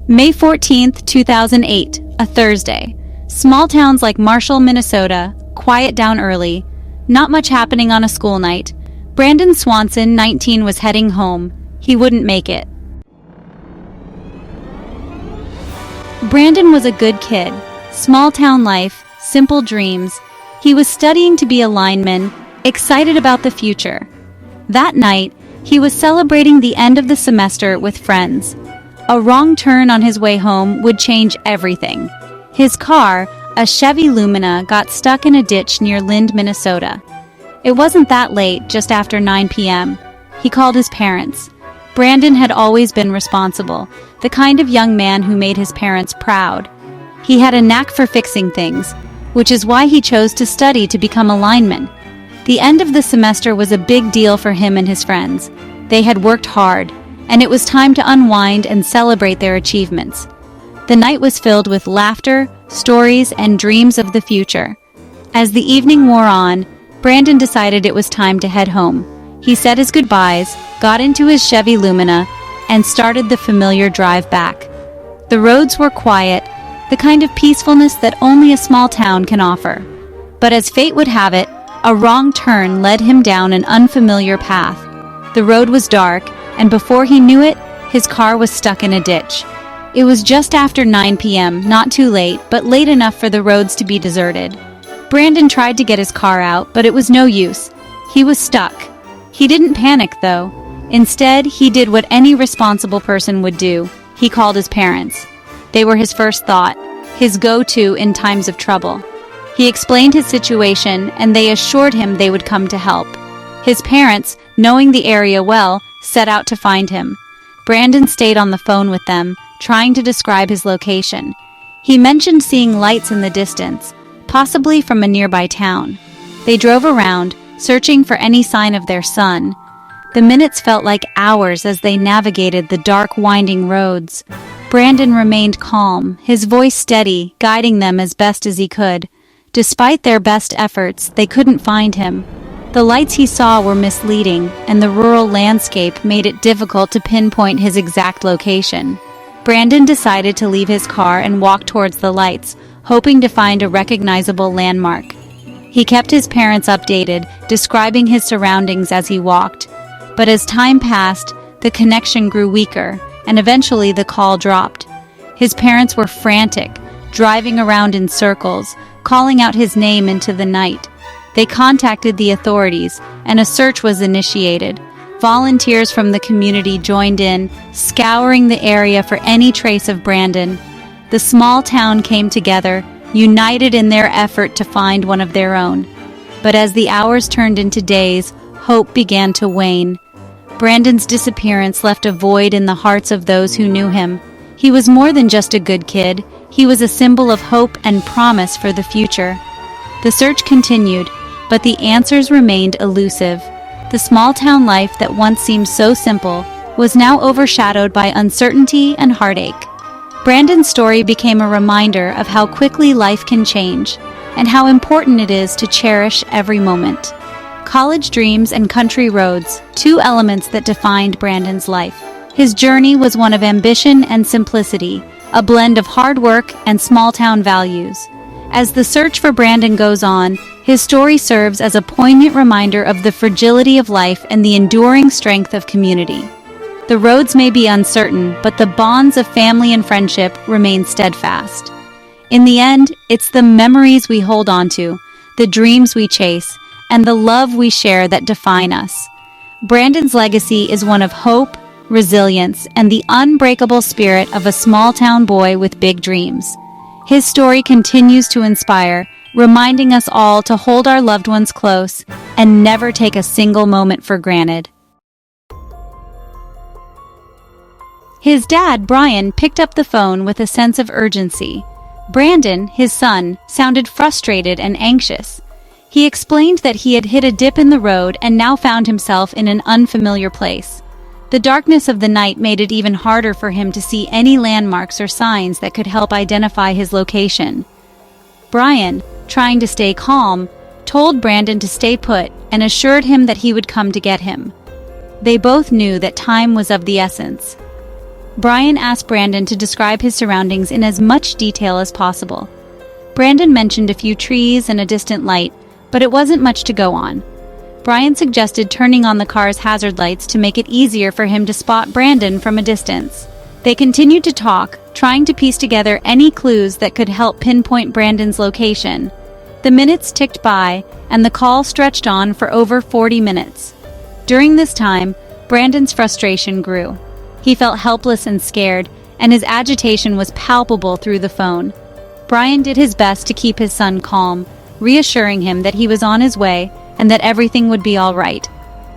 May 14th, 2008, a Thursday. Small towns like Marshall, Minnesota, quiet down early. Not much happening on a school night. Brandon Swanson, 19, was heading home. He wouldn't make it. Brandon was a good kid. Small town life, simple dreams. He was studying to be a lineman, excited about the future. That night, he was celebrating the end of the semester with friends. A wrong turn on his way home would change everything. His car, a Chevy Lumina, got stuck in a ditch near Lind, Minnesota. It wasn't that late, just after 9 p.m. He called his parents. Brandon had always been responsible, the kind of young man who made his parents proud. He had a knack for fixing things, which is why he chose to study to become a lineman. The end of the semester was a big deal for him and his friends. They had worked hard, and it was time to unwind and celebrate their achievements. The night was filled with laughter, stories, and dreams of the future. As the evening wore on, Brandon decided it was time to head home. He said his goodbyes, got into his Chevy Lumina, and started the familiar drive back. The roads were quiet, the kind of peacefulness that only a small town can offer. But as fate would have it, a wrong turn led him down an unfamiliar path. The road was dark, and before he knew it, his car was stuck in a ditch. It was just after 9 p.m., not too late, but late enough for the roads to be deserted. Brandon tried to get his car out, but it was no use. He was stuck. He didn't panic, though. Instead, he did what any responsible person would do. He called his parents. They were his first thought, his go-to in times of trouble. He explained his situation, and they assured him they would come to help. His parents, knowing the area well, set out to find him. Brandon stayed on the phone with them, trying to describe his location. He mentioned seeing lights in the distance, possibly from a nearby town. They drove around, searching for any sign of their son. The minutes felt like hours as they navigated the dark, winding roads. Brandon remained calm, his voice steady, guiding them as best as he could. Despite their best efforts, they couldn't find him. The lights he saw were misleading, and the rural landscape made it difficult to pinpoint his exact location. Brandon decided to leave his car and walk towards the lights, hoping to find a recognizable landmark. He kept his parents updated, describing his surroundings as he walked. But as time passed, the connection grew weaker, and eventually the call dropped. His parents were frantic, driving around in circles, calling out his name into the night. They contacted the authorities, and a search was initiated. Volunteers from the community joined in, scouring the area for any trace of Brandon. The small town came together, united in their effort to find one of their own. But as the hours turned into days, hope began to wane. Brandon's disappearance left a void in the hearts of those who knew him. He was more than just a good kid. He was a symbol of hope and promise for the future. The search continued, but the answers remained elusive. The small-town life that once seemed so simple was now overshadowed by uncertainty and heartache. Brandon's story became a reminder of how quickly life can change, and how important it is to cherish every moment. College dreams and country roads, two elements that defined Brandon's life. His journey was one of ambition and simplicity, a blend of hard work and small-town values. As the search for Brandon goes on, his story serves as a poignant reminder of the fragility of life and the enduring strength of community. The roads may be uncertain, but the bonds of family and friendship remain steadfast. In the end, it's the memories we hold onto, the dreams we chase, and the love we share that define us. Brandon's legacy is one of hope, resilience, and the unbreakable spirit of a small-town boy with big dreams. His story continues to inspire, reminding us all to hold our loved ones close and never take a single moment for granted. His dad, Brian, picked up the phone with a sense of urgency. Brandon, his son, sounded frustrated and anxious. He explained that he had hit a dip in the road and now found himself in an unfamiliar place. The darkness of the night made it even harder for him to see any landmarks or signs that could help identify his location. Brian, trying to stay calm, told Brandon to stay put and assured him that he would come to get him. They both knew that time was of the essence. Brian asked Brandon to describe his surroundings in as much detail as possible. Brandon mentioned a few trees and a distant light, but it wasn't much to go on. Brian suggested turning on the car's hazard lights to make it easier for him to spot Brandon from a distance. They continued to talk, trying to piece together any clues that could help pinpoint Brandon's location. The minutes ticked by, and the call stretched on for over 40 minutes. During this time, Brandon's frustration grew. He felt helpless and scared, and his agitation was palpable through the phone. Brian did his best to keep his son calm, reassuring him that he was on his way and that everything would be all right.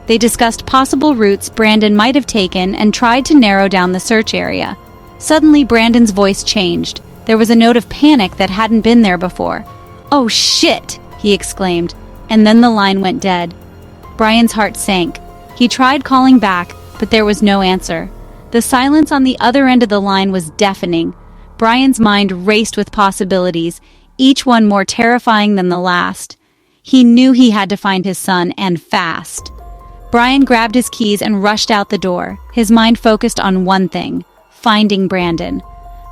They discussed possible routes Brandon might have taken and tried to narrow down the search area. Suddenly, Brandon's voice changed. There was a note of panic that hadn't been there before. "Oh shit!" he exclaimed, and then the line went dead. Brian's heart sank. He tried calling back, but there was no answer. The silence on the other end of the line was deafening. Brian's mind raced with possibilities, each one more terrifying than the last. He knew he had to find his son, and fast. Brian grabbed his keys and rushed out the door, his mind focused on one thing: finding Brandon.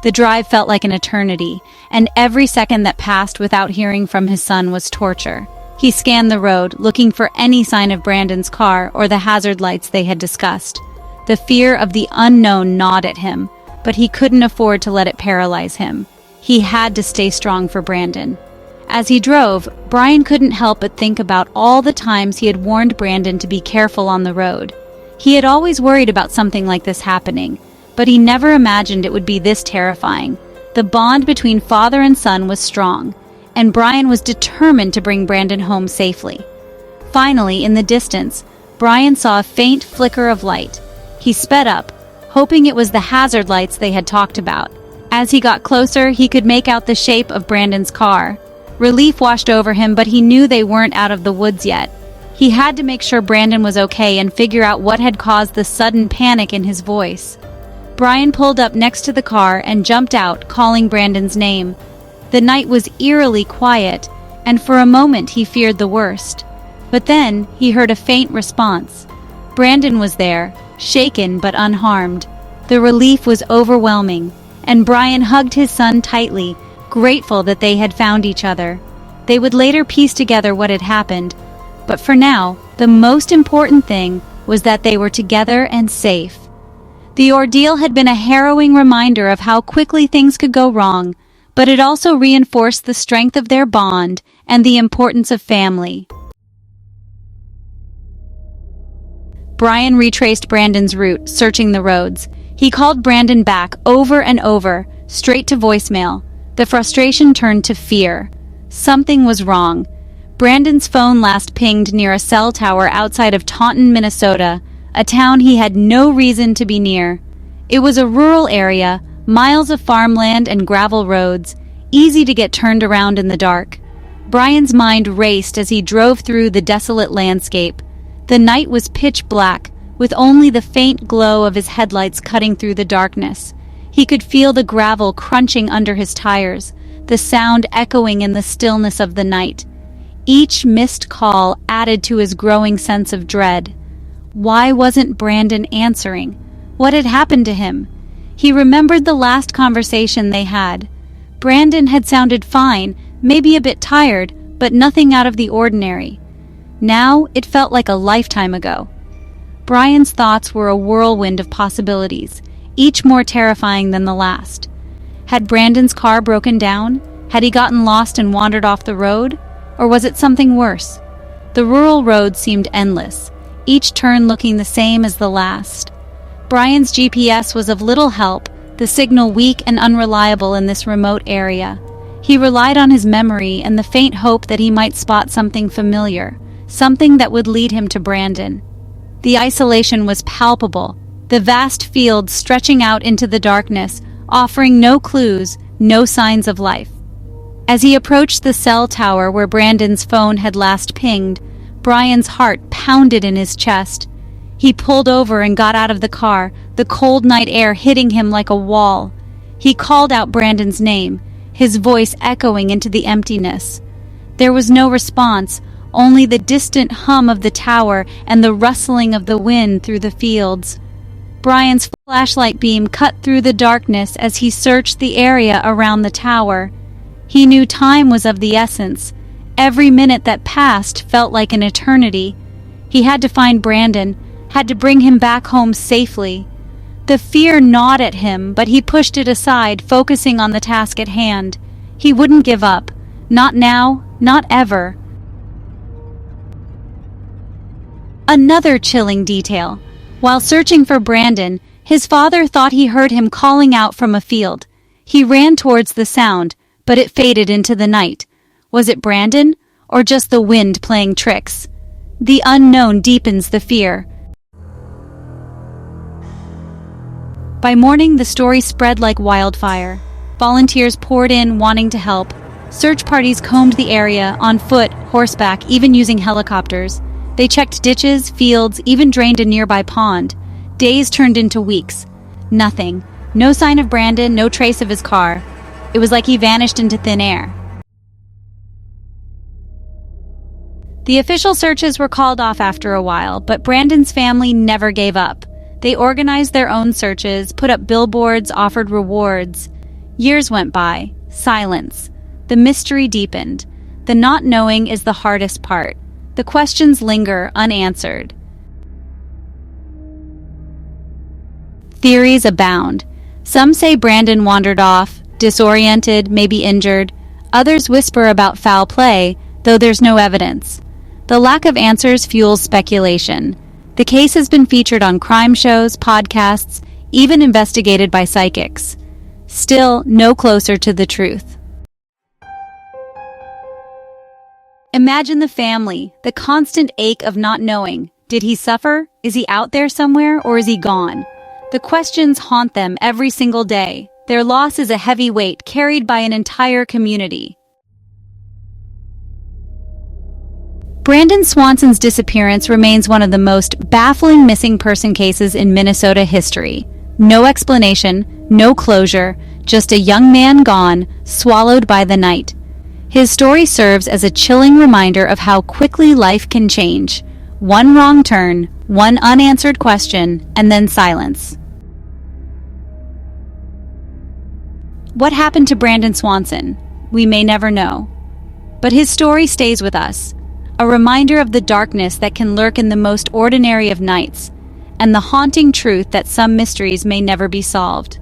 The drive felt like an eternity, and every second that passed without hearing from his son was torture. He scanned the road, looking for any sign of Brandon's car or the hazard lights they had discussed. The fear of the unknown gnawed at him, but he couldn't afford to let it paralyze him. He had to stay strong for Brandon. As he drove, Brian couldn't help but think about all the times he had warned Brandon to be careful on the road. He had always worried about something like this happening, but he never imagined it would be this terrifying. The bond between father and son was strong, and Brian was determined to bring Brandon home safely. Finally, in the distance, Brian saw a faint flicker of light. He sped up, hoping it was the hazard lights they had talked about. As he got closer, he could make out the shape of Brandon's car. Relief washed over him, but he knew they weren't out of the woods yet. He had to make sure Brandon was okay and figure out what had caused the sudden panic in his voice. Brian pulled up next to the car and jumped out, calling Brandon's name. The night was eerily quiet, and for a moment he feared the worst. But then he heard a faint response. Brandon was there, shaken but unharmed. The relief was overwhelming, and Brian hugged his son tightly, grateful that they had found each other. They would later piece together what had happened, but for now, the most important thing was that they were together and safe. The ordeal had been a harrowing reminder of how quickly things could go wrong, but it also reinforced the strength of their bond and the importance of family. Brian retraced Brandon's route, searching the roads. He called Brandon back over and over, straight to voicemail. The frustration turned to fear. Something was wrong. Brandon's phone last pinged near a cell tower outside of Taunton, Minnesota, a town he had no reason to be near. It was a rural area, miles of farmland and gravel roads, easy to get turned around in the dark. Brian's mind raced as he drove through the desolate landscape. The night was pitch black, with only the faint glow of his headlights cutting through the darkness. He could feel the gravel crunching under his tires, the sound echoing in the stillness of the night. Each missed call added to his growing sense of dread. Why wasn't Brandon answering? What had happened to him? He remembered the last conversation they had. Brandon had sounded fine, maybe a bit tired, but nothing out of the ordinary. Now it felt like a lifetime ago. Brian's thoughts were a whirlwind of possibilities, each more terrifying than the last. Had Brandon's car broken down? Had he gotten lost and wandered off the road? Or was it something worse? The rural road seemed endless, each turn looking the same as the last. Brian's GPS was of little help, the signal weak and unreliable in this remote area. He relied on his memory and the faint hope that he might spot something familiar, something that would lead him to Brandon. The isolation was palpable, the vast fields stretching out into the darkness, offering no clues, no signs of life. As he approached the cell tower where Brandon's phone had last pinged, Brian's heart pounded in his chest. He pulled over and got out of the car, the cold night air hitting him like a wall. He called out Brandon's name, his voice echoing into the emptiness. There was no response, only the distant hum of the tower and the rustling of the wind through the fields. Brian's flashlight beam cut through the darkness as he searched the area around the tower. He knew time was of the essence. Every minute that passed felt like an eternity. He had to find Brandon, had to bring him back home safely. The fear gnawed at him, but he pushed it aside, focusing on the task at hand. He wouldn't give up. Not now, not ever. Another chilling detail. While searching for Brandon, his father thought he heard him calling out from a field. He ran towards the sound, but it faded into the night. Was it Brandon, or just the wind playing tricks? The unknown deepens the fear. By morning, the story spread like wildfire. Volunteers poured in, wanting to help. Search parties combed the area, on foot, horseback, even using helicopters. They checked ditches, fields, even drained a nearby pond. Days turned into weeks. Nothing. No sign of Brandon, no trace of his car. It was like he vanished into thin air. The official searches were called off after a while, but Brandon's family never gave up. They organized their own searches, put up billboards, offered rewards. Years went by. Silence. The mystery deepened. The not knowing is the hardest part. The questions linger unanswered. Theories abound. Some say Brandon wandered off, disoriented, maybe injured. Others whisper about foul play, though there's no evidence. The lack of answers fuels speculation. The case has been featured on crime shows, podcasts, even investigated by psychics. Still, no closer to the truth. Imagine the family, the constant ache of not knowing. Did he suffer? Is he out there somewhere, or is he gone? The questions haunt them every single day. Their loss is a heavy weight carried by an entire community. Brandon Swanson's disappearance remains one of the most baffling missing person cases in Minnesota history. No explanation, no closure, just a young man gone, swallowed by the night. His story serves as a chilling reminder of how quickly life can change. One wrong turn, one unanswered question, and then silence. What happened to Brandon Swanson? We may never know. But his story stays with us. A reminder of the darkness that can lurk in the most ordinary of nights, and the haunting truth that some mysteries may never be solved.